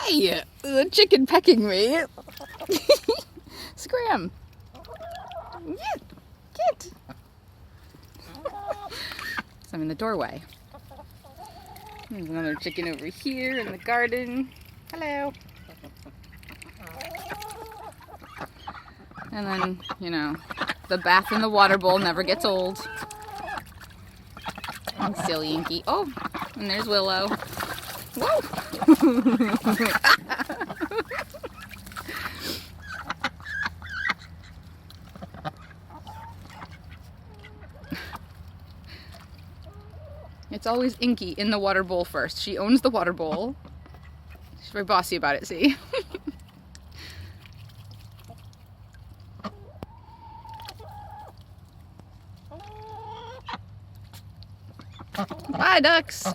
Hey! The chicken pecking me. Scram. Get. So I'm in the doorway. There's another chicken over here in the garden. Hello. And then, you know, the bath in the water bowl never gets old. And silly Inky. Oh, and there's Willow. Whoa! It's always Inky in the water bowl first. She owns the water bowl. She's very bossy about it, see? Bye, ducks!